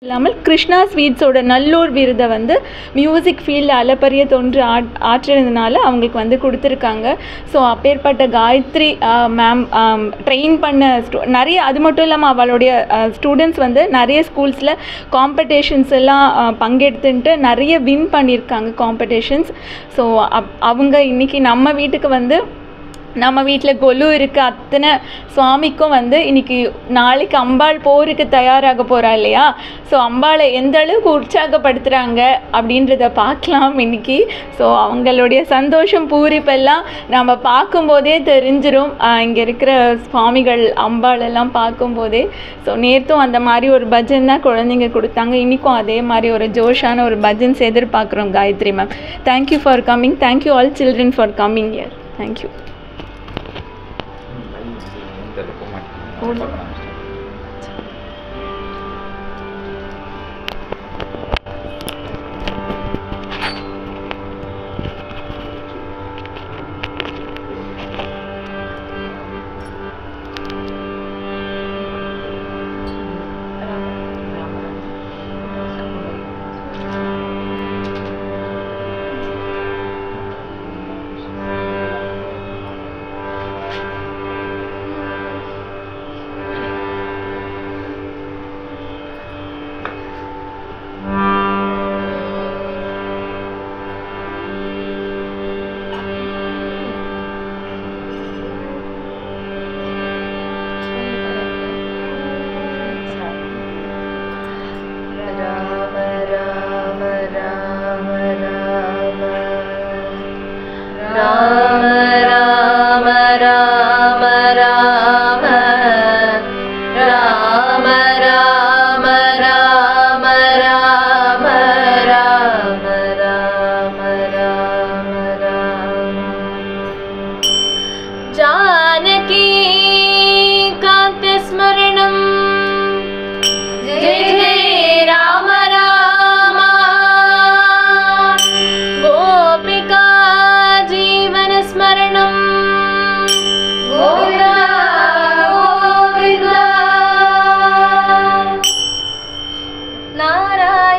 இல்லாமல் கிருஷ்ணா ஸ்வீட்ஸோட நல்லூர் விருதை வந்து மியூசிக் ஃபீல்டில் அளப்பரிய தொன்று ஆற்றுறதுனால அவங்களுக்கு வந்து கொடுத்துருக்காங்க. ஸோ அப்பேற்பட்ட காயத்ரி மேம் ட்ரெயின் பண்ண நிறைய, அது மட்டும் இல்லாமல் அவளுடைய ஸ்டூடெண்ட்ஸ் வந்து நிறைய ஸ்கூல்ஸில் காம்படிஷன்ஸ் எல்லாம் பங்கெடுத்துன்ட்டு நிறைய வின் பண்ணியிருக்காங்க காம்படிஷன்ஸ். ஸோ அவங்க இன்றைக்கி நம்ம வீட்டுக்கு வந்து, நம்ம வீட்டில் கொலு இருக்குது, அத்தனை சுவாமிக்கும் வந்து இன்றைக்கி நாளைக்கு அம்பாள் போருக்கு தயாராக போகிறா இல்லையா? ஸோ அம்பாளை எந்த அளவுக்கு உற்சாகப்படுத்துகிறாங்க அப்படின்றத பார்க்கலாம் இன்றைக்கி. ஸோ அவங்களுடைய சந்தோஷம் பூரிப்பெல்லாம் நம்ம பார்க்கும்போதே தெரிஞ்சிடும், இங்கே இருக்கிற சுவாமிகள் அம்பாளெல்லாம் பார்க்கும்போதே. ஸோ நேற்றும் அந்த மாதிரி ஒரு பஜன் தான் குழந்தைங்க கொடுத்தாங்க, இன்றைக்கும் அதே மாதிரி ஒரு ஜோஷான ஒரு பஜன்ஸ் எதிர்பார்க்குறோம் Gayathri ma'am. Thank you for coming. Thank you all children for coming here. Thank you. Narayana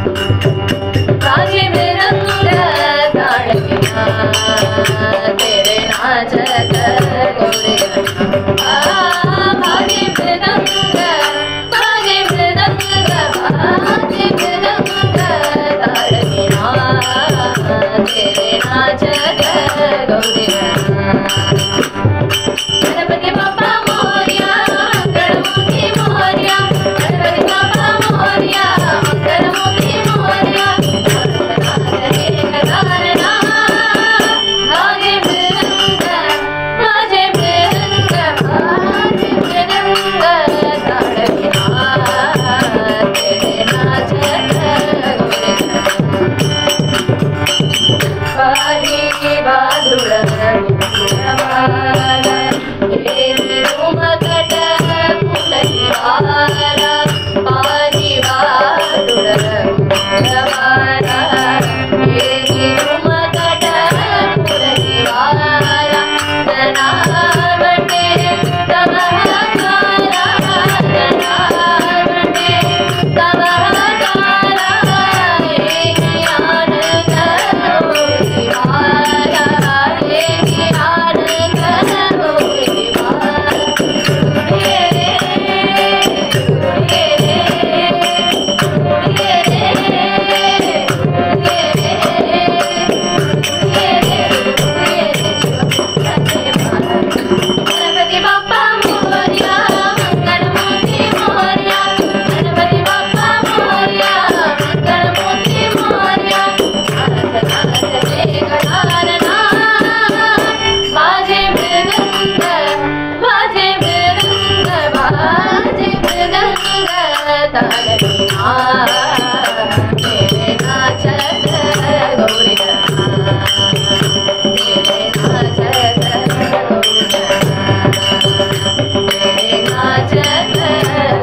बाजे मृदंग ताल बिना तेरे नाच गौरी बाजे मृदंग बाजे मृदंग बाजे मृदंग ताल बिना तेरे नाच गौरी गणपति बाप्पा मोरया मंगलमूर्ति मोरया गणपति बाप्पा मोरया मंगलमूर्ति मोरया बाजे मृदंग बाजे मृदंग बाजे मृदंग ताल बिना तेरे नाच गौरी बारी बादुड़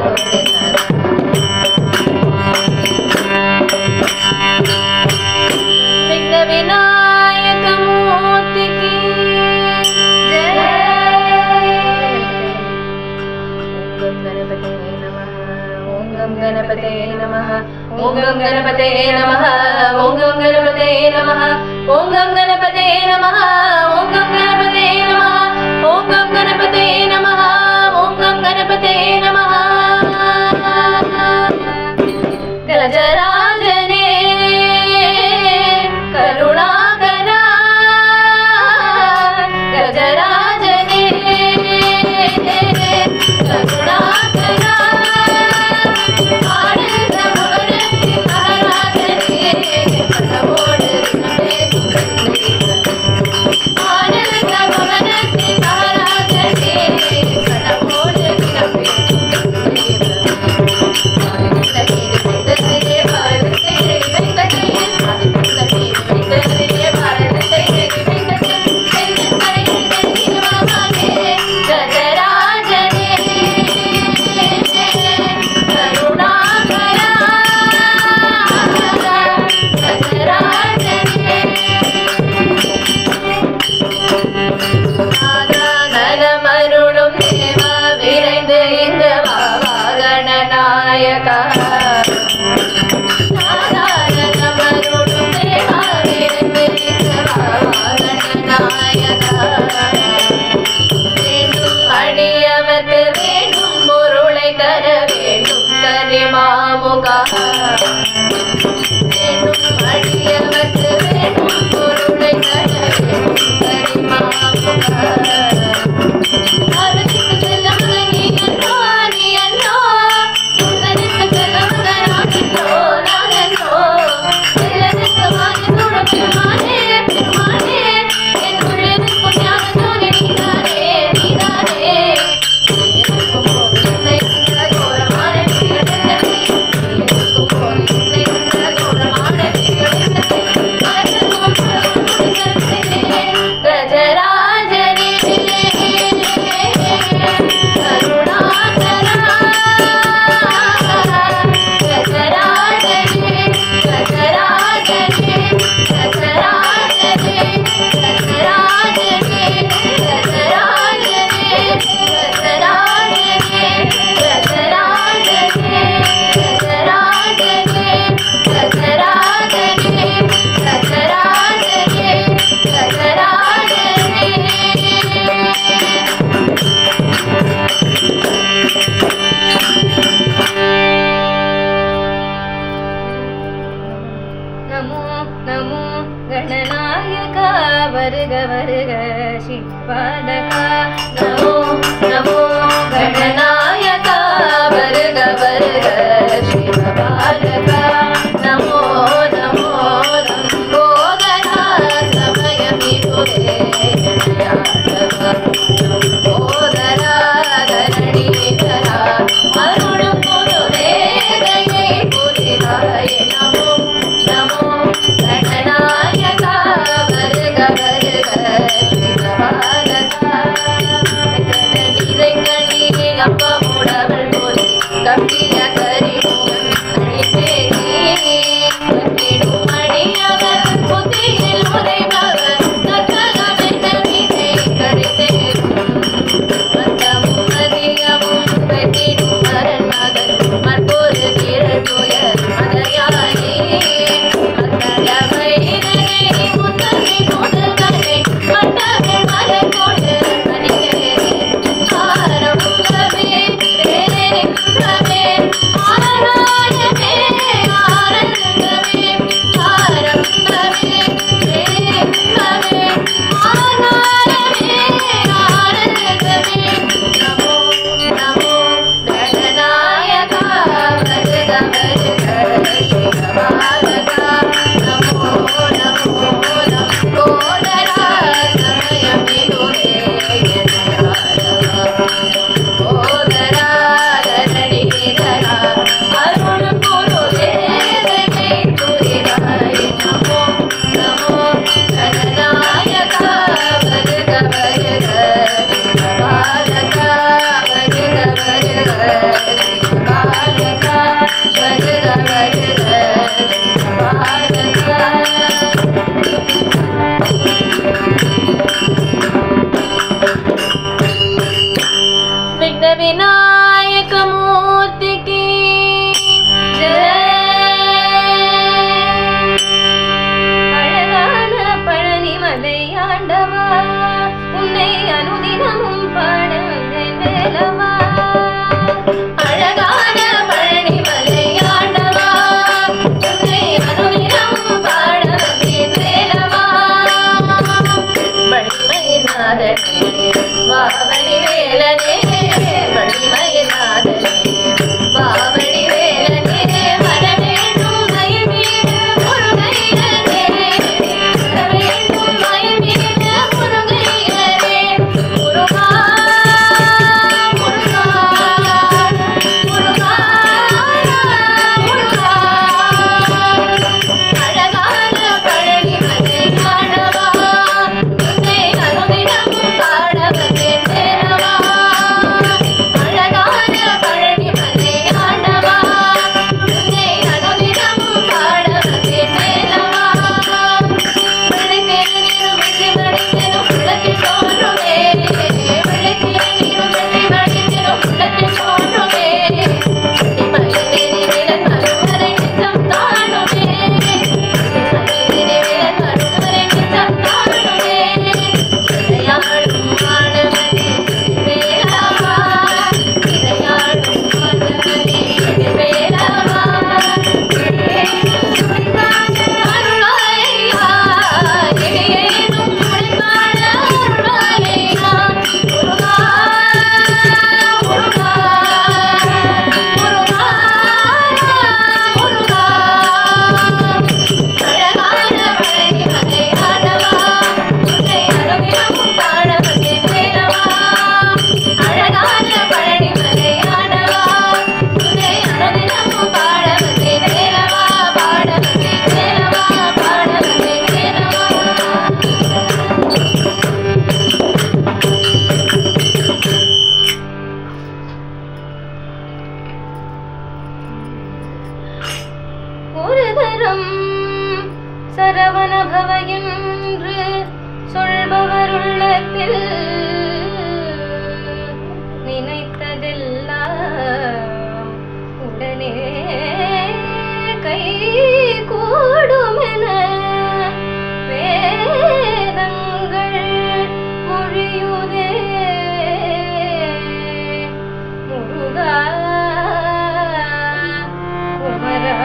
நமோ நமோ கணநாயகா வருக வருக சிவபாலகா நமோ நமோ கணநாயகா வருக வருக சிவபாலகா நமோ நமோ லம்போதரா சமயமிதுரே யாதவ லம்போதரா தரணீதரா அருளும் புதுவேதையை புரிதாய நமோ நமோ கணநாயகா வருக வருக சிவபாலகா கணி அப்பமுடவள் போலி கப்பிய கரிடும் கட்டிடும் அடியவர் புத்தியில் உரைபவர் கற்றகமென்ன வினை கடிதேறும் மந்தமும் அதிகமும் வெட்டிடும் மரன் மகன் மற்பொரு திரட்டுய மதையானே மத்தள வைரனை முத்தனை முதல்வனை மண்டகள் மலர்கொண்டு கணிதேரே ஆரம்பமே வேறென்றமே ஆராயமே ஆரங்கமே ஆரம்பமே வேறென்றமே ஆராயமே ஆரங்கமே நமோ நமோ கணநாயகா வருக வருக சிவபாலகா நமோ நமோ லம்போதரா சமயமிதுரே லம்போதரா தரணீதரா அருளும் புதுவேதையை புரிதாய நமோ நமோ கணநாயகா வருக வருக சிவபாலகா வருக வருக சிவபாலகா வருக வருக சிவபாலகா विघ्न विनायक मूर्ति की அழகான பழனி மலை ஆண்டவா உன்னை அனுதினமும் பாட வந்தேன் வேலவா அழகான பழனி மலை ஆண்டவா உன்னை அனுதினமும் பாட வந்தேன் வேலவா வள்ளிமயில்நாதனே வாவணி வேலனே வள்ளிமயில்நாதனே வாவணி வேலனே வரவேண்டும் மயில் மீது முருகையனே வரவேண்டும் மயில் மீது முருகையனே முருகா முருகா முருகா முருகா அழகான பழனி மலை ஆண்டவா உன்னை அனுதினமும் பாட வந்தேன் வேலவா அழகான பழனி மலை ஆண்டவா உன்னை அனுதினமும் பாட வந்தேன் வேலவா வெள்ளைத்தேரு நீரும் வெற்றி மடித்தேனும் உள்ளத்தில் தோன்றுமே வெள்ளைத்தேரு நீரும் வெற்றி மடித்தேனும் உள்ளத்தில் தோன்றுமே மயிலேறி வேலன் மருமறை நித்தம் தாழுமே மயிலேறி வேலன் மருமறை நித்தம் தாழுமே இதையாடும் மாணவனே வேலவா இதையாடும் மாணவனே வேலவா அருளாயா இவையேதும் முடிவான அருளாயா முருகா முருகா முருகா முருகா அழகான பழனி மலை ஆண்டவா உன்னை அனுதினமும் பாட வந்தேன் வேலவா அழகான பழனி மலை ஆண்டவா உன்னை அனுதினமும் பாட வந்தேன் வேலவா பாட வந்தேன் வேலவா பாட வந்தேன் வேலவா ஒரு தரம் சரவண பவ என்று சொல்பவர் உள்ளத்தில் நினைத்ததெல்லாம் உடனே கை கூடுமென வேதங்கள் மொழியுதே முருகா குமரா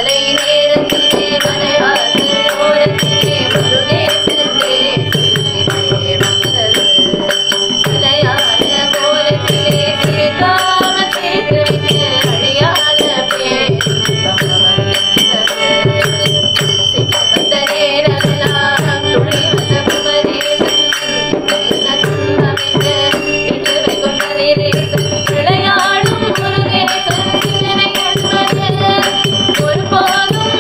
மாலை நேரத்திலே மலைவாசல் ஓரத்திலே முருகேசன் தேசிலே வந்தது சிலையான கோலத்திலே சிரிக்காம சேர்த்து வைத்து அழியாத பேசும் வந்தது சிவந்த நேரெல்லாம் துளி வந்த குமரேசன் என்ன துன்பமிட்டு இட்டு வைக்கும் கதிரேசன் விளையாடும் முருகேசன் சிவனை என்பது ஒருபோதும்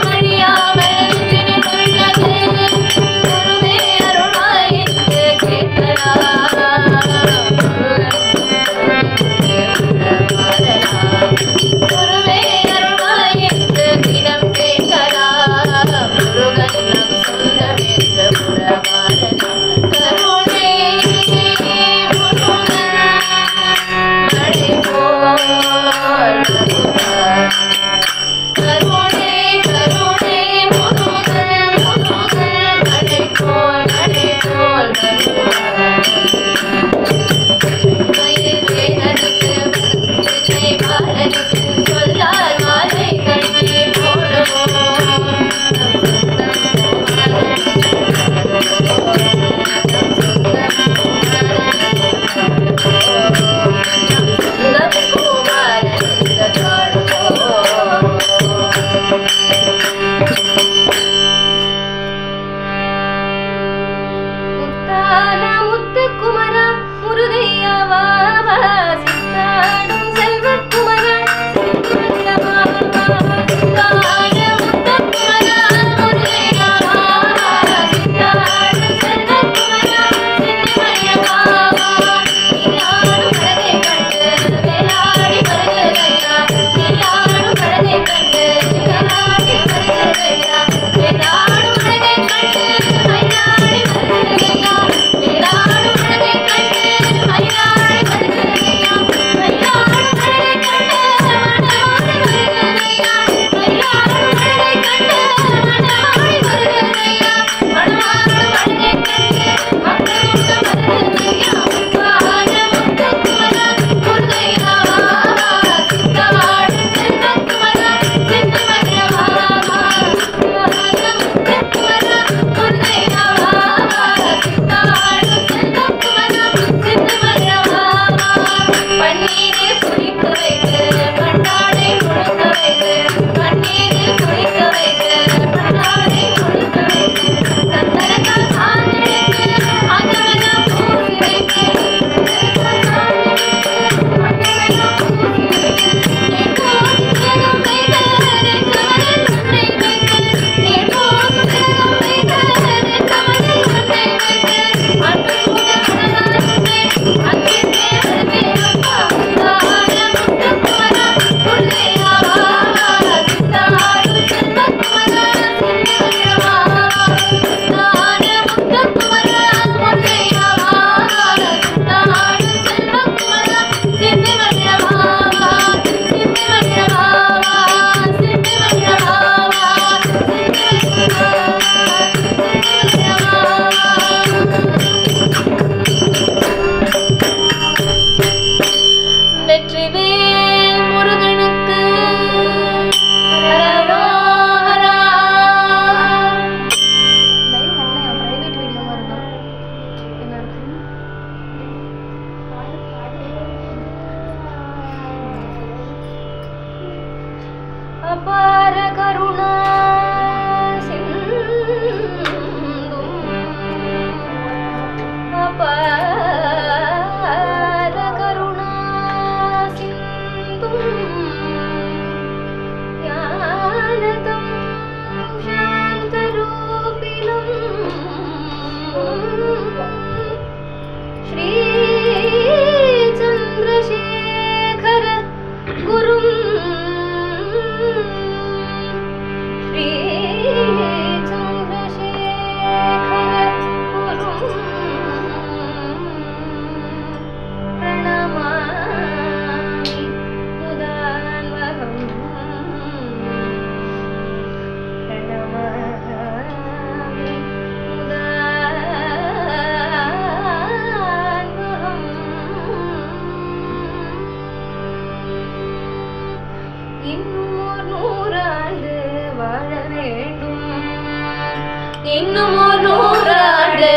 இன்னும் ஒரு 100 ஆண்டு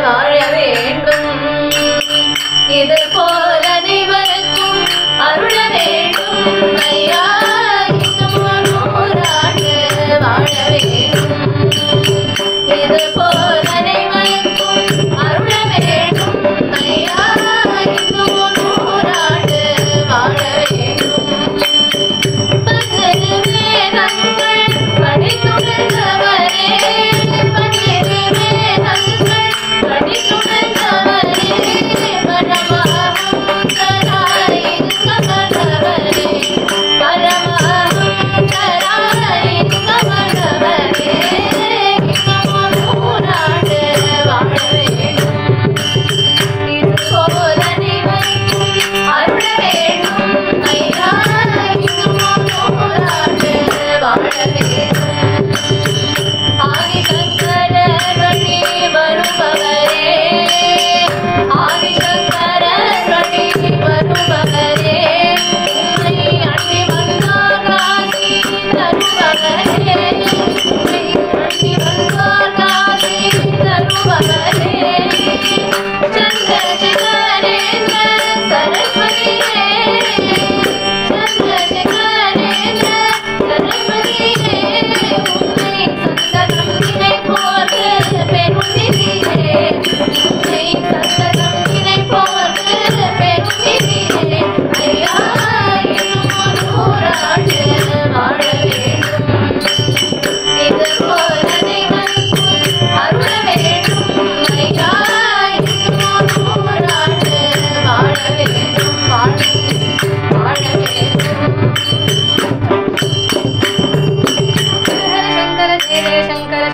வாழ வேண்டும். இது போல அனைவருக்கும் அருள வேண்டும் ஐயா. இன்னும் ஒரு 100 ஆண்டு வாழ வேண்டும். இது போல அனைவருக்கும் அருள வேண்டும் ஐயா. இன்னும் ஒரு 100 ஆண்டு வாழ வேண்டும். 12 வேதங்கள் படித்துணர்ந்தவரே, 12 வேதங்கள் படித்துணர்ந்தவரே, பரமஹம்சராய் கமலவரே, பரமஹம்சராய் கமலவரே. இன்னும் ஒரு 100 ஆண்டு வாழ வேண்டும். இது போல அனைவருக்கும் அருள வேண்டும் ஐயா. இன்னும் ஒரு 100 ஆண்டு வாழ வேண்டும். ஆதிசங்கரருடைய வருபவரே, ஆதிசங்கரருடைய வருபவரே, உம்மை அண்டி வந்தார் காசி தருபவரே, உம்மை அண்டி வந்தார் காசி தருபவரே. சந்திரசேகரேந்திர சரஸ்வதியே, சந்திரசேகரேந்திர சரஸ்வதியே, உம்மை சந்ததம் நினைப்போர்க்கு பெருநிதியே, உம்மை சந்ததம் நினைப்போர்க்கு பெருநிதியே. ஐயா இன்னும் ஒரு 100 ஆண்டு வாழ வேண்டும். இது போல அனைவருக்கும் அருள வேண்டும் ஐயா. இன்னும் ஒரு 100 ஆண்டு வாழ வேண்டும். வாழ வேண்டும். சங்கர ஜெய சங்கர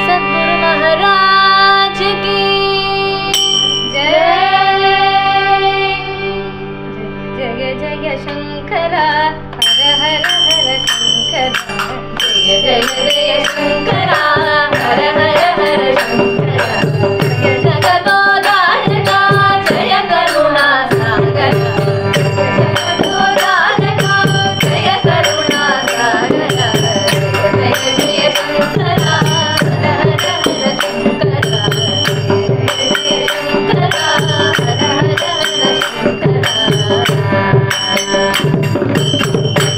सद्गुरु महाराज की जय. जय जय शंकर हर हर हर शंकर, जय जय जय शंकर हर हर हर शंकर. जय जगदोदारक जय करुणा सागर, जगदोदारक जय करुणा सागर. जय जय शंकर हर हर हर शंकर, जय शंकर हर हर हर शंकर.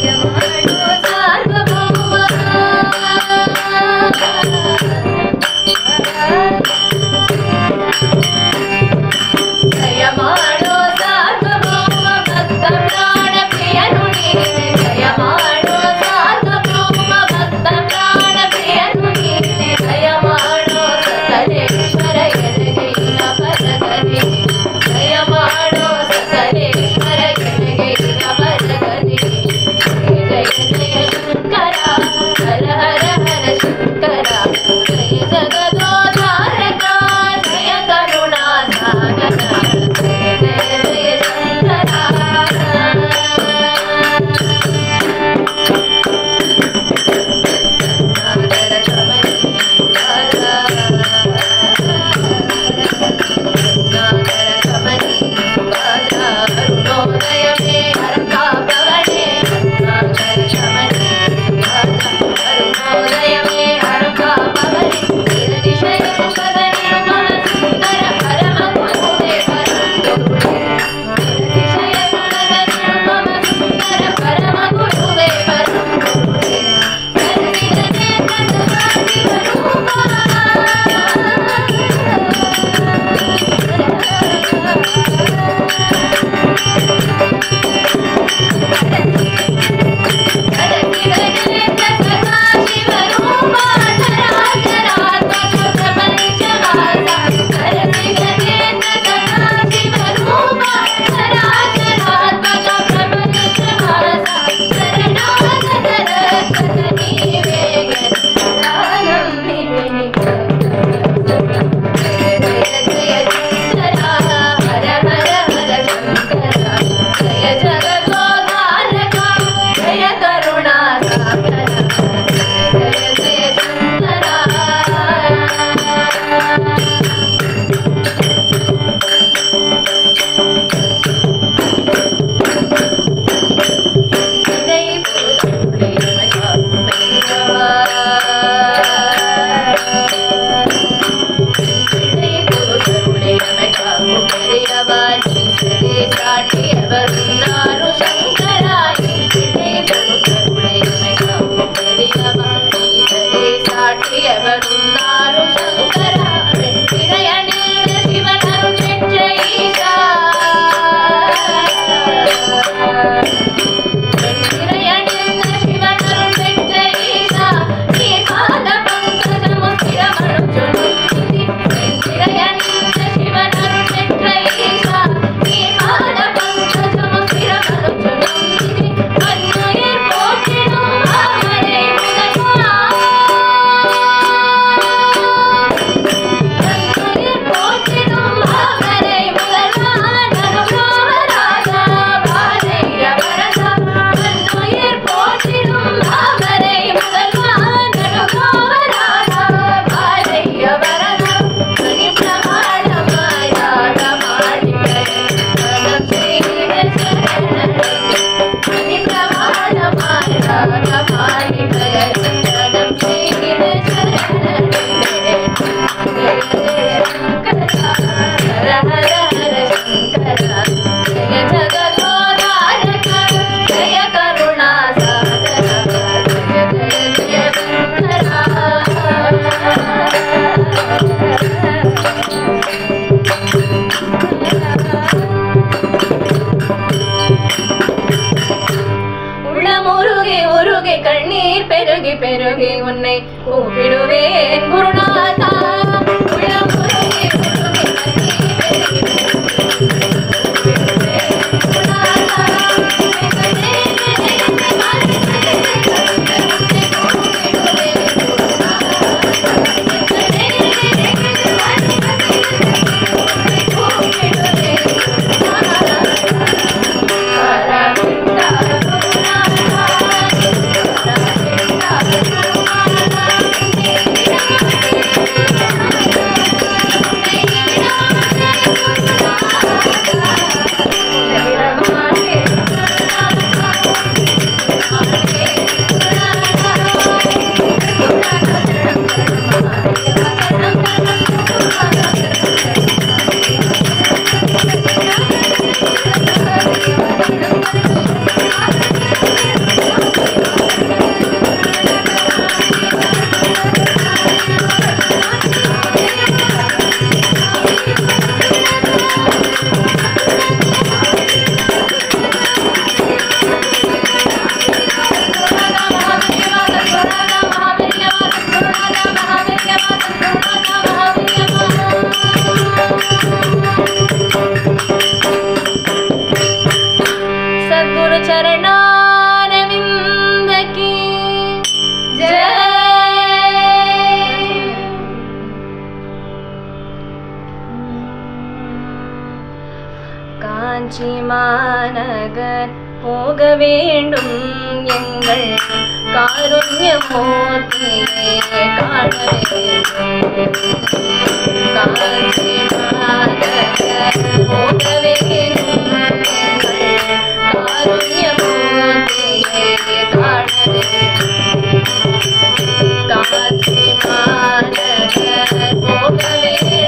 जय माडो सार्वभौम உருகி பெருகி உன்னை கூப்பிடுவேன் குருநாதா உள்ளம் உருகி காஞ்சி மாநகர் போக வேண்டும் எங்கள் காருண்ய மூர்த்தியே காண வேண்டும் காஞ்சி மாநகர் போக வேண்டும் எங்கள் காருண்ய மூர்த்தியே காண வேண்டும் காஞ்சி மாநகர் போக வேண்டும்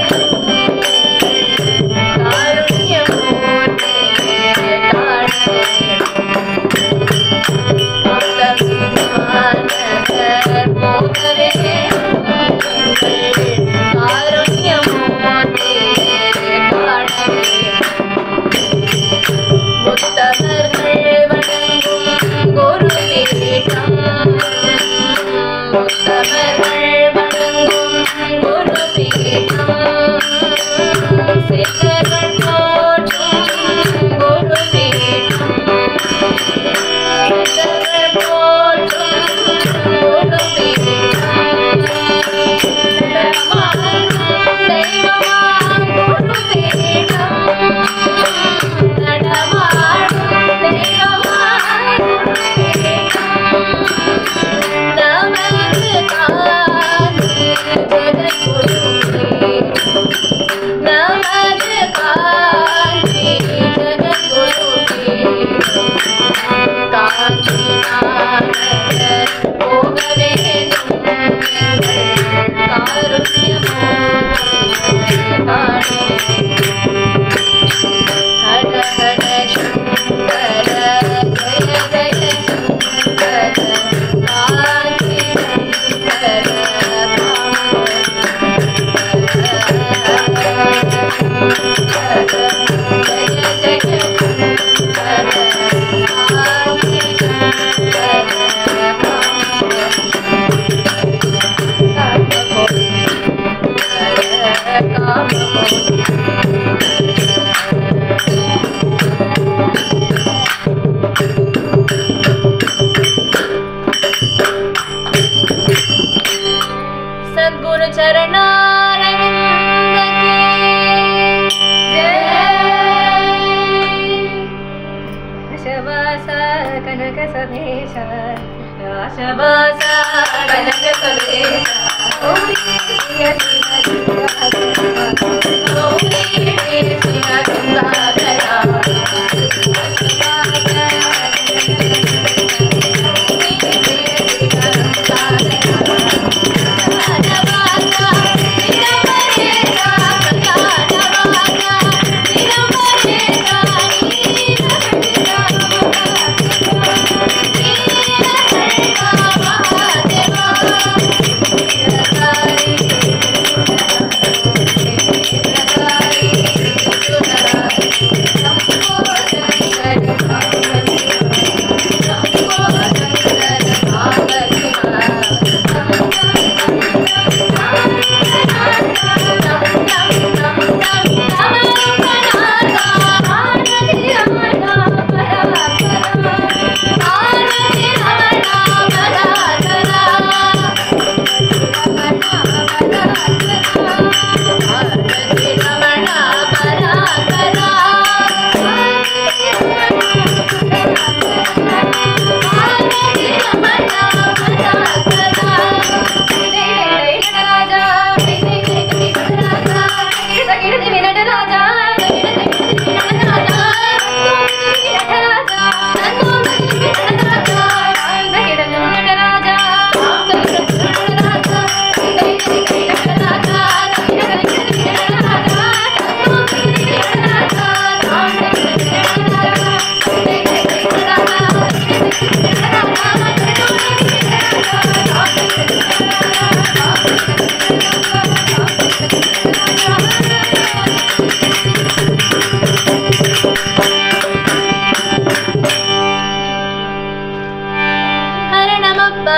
सद्गुरु चरणारविंद की जय। आशावासा कनक सदेश आशावासा कनक सदेश गौरी प्रिय शिव गंगाधरा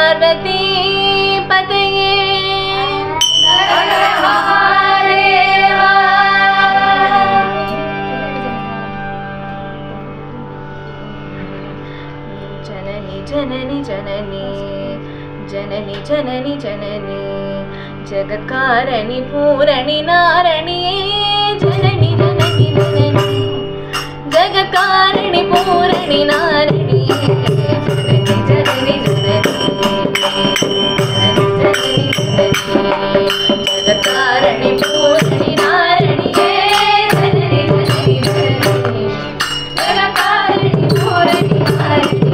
पार्वती पतये हर महादेवा। जननी जननी जननी जननी जननी जननी जगत्कारणि पूरणि नारणी जननी जननी जननी जगत्कारणि पूरणि नारणी जननी जननी जननी जगत्कारणि पूरणि नारणी जननी जननी जननी जगत्कारणि पूरणि नारणी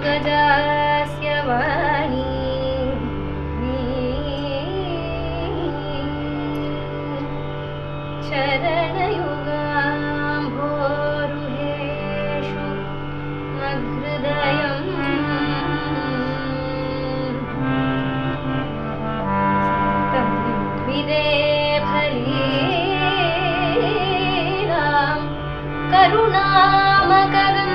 सद्गुरुगजास्य वाणी चरणयुगाम्भोरुहेषु मद्हृदयम् विरेफलीनां करुणामकरं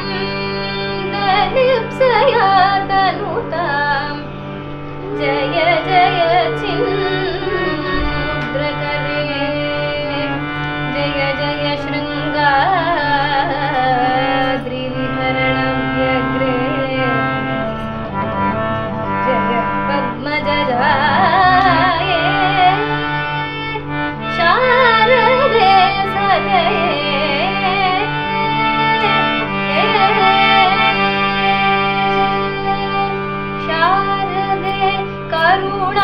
दलिप्सया तनुतां जय जय चिन्मुद्रकरे जय जय शृङ्गाद्रिविहरणव्यग्रे जय पद्मजजाये शारदे सदये शारदे करुणा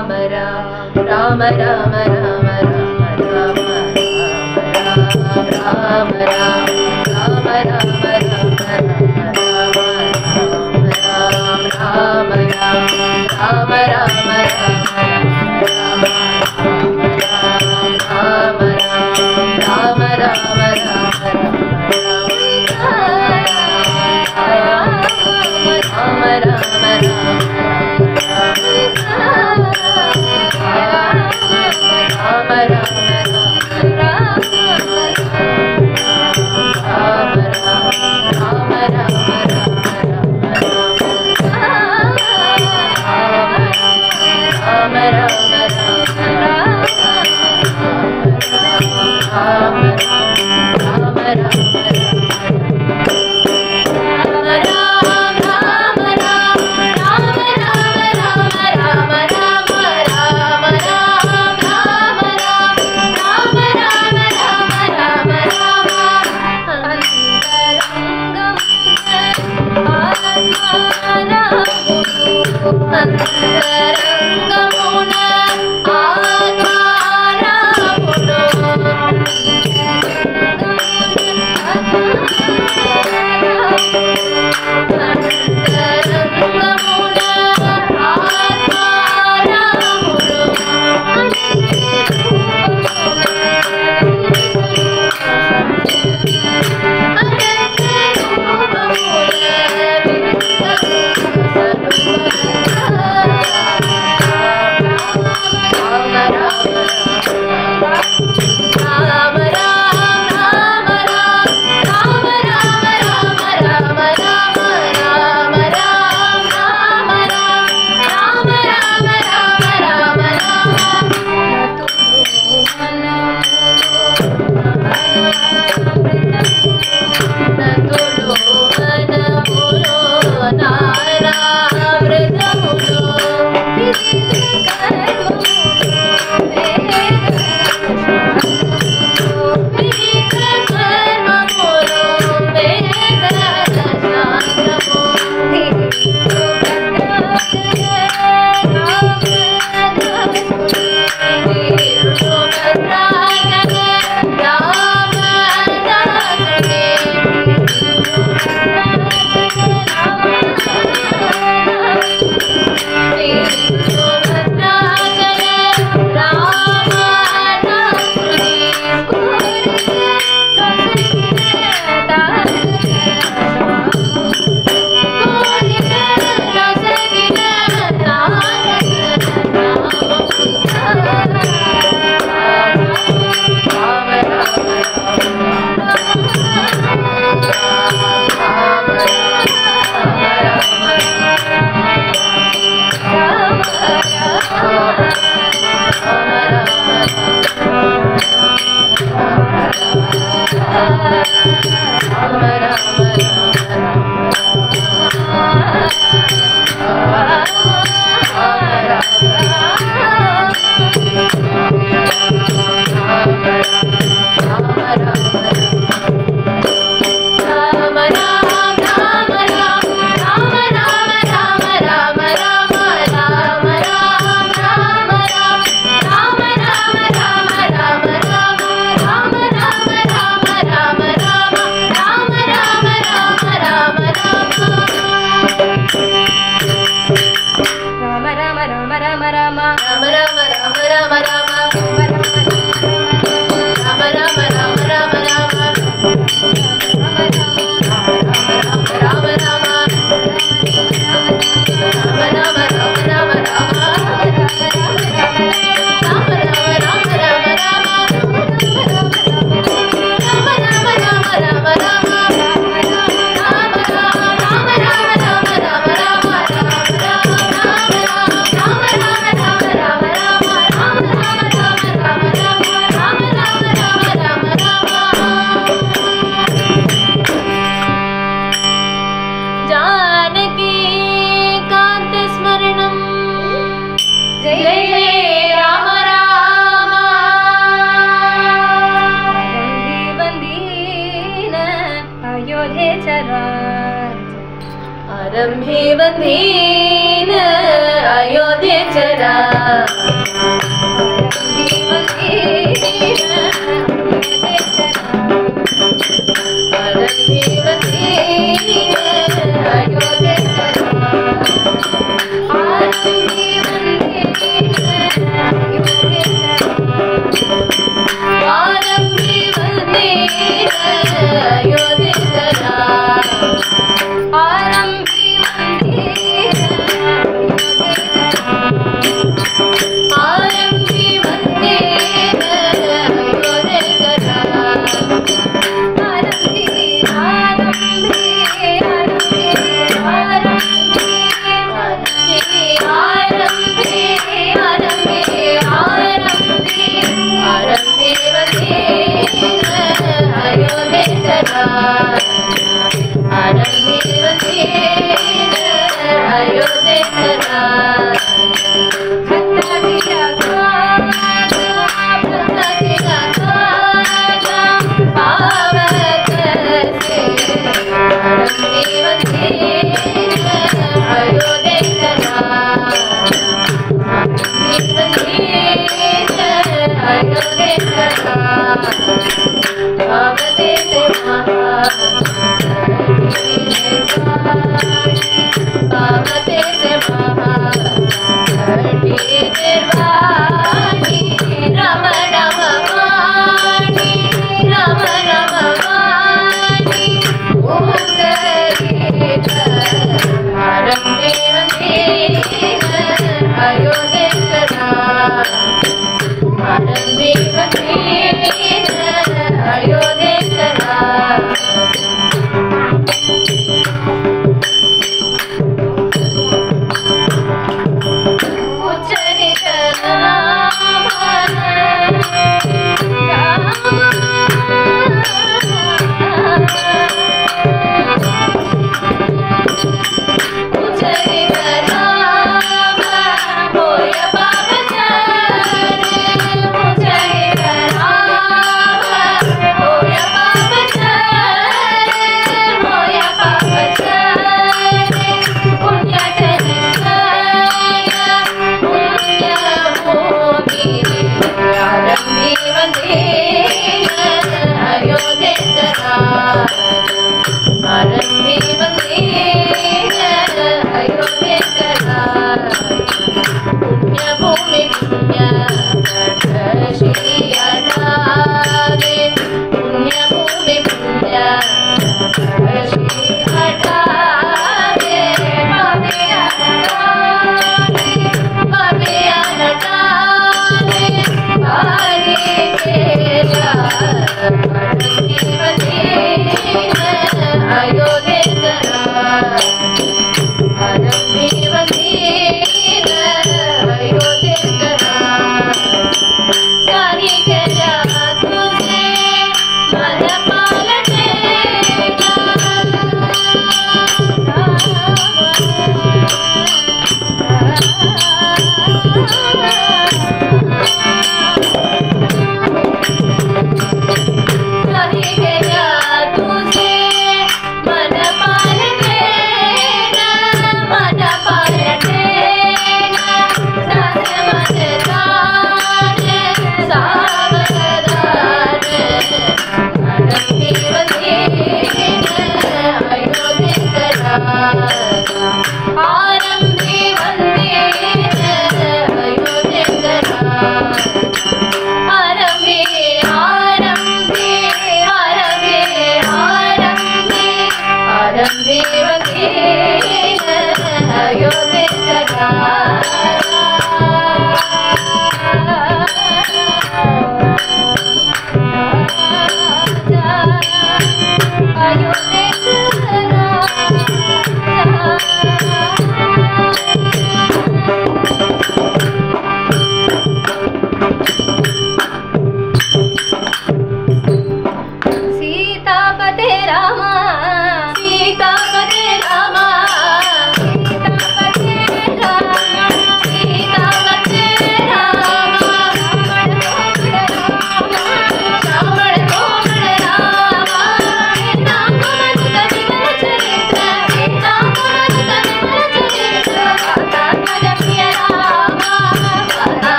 Rama Rama Rama Rama Rama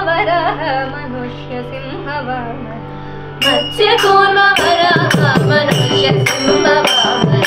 Varaha मनुष्य सिंह वामन मत्स्य कूर्म वराह मनुष्य सिंह वामन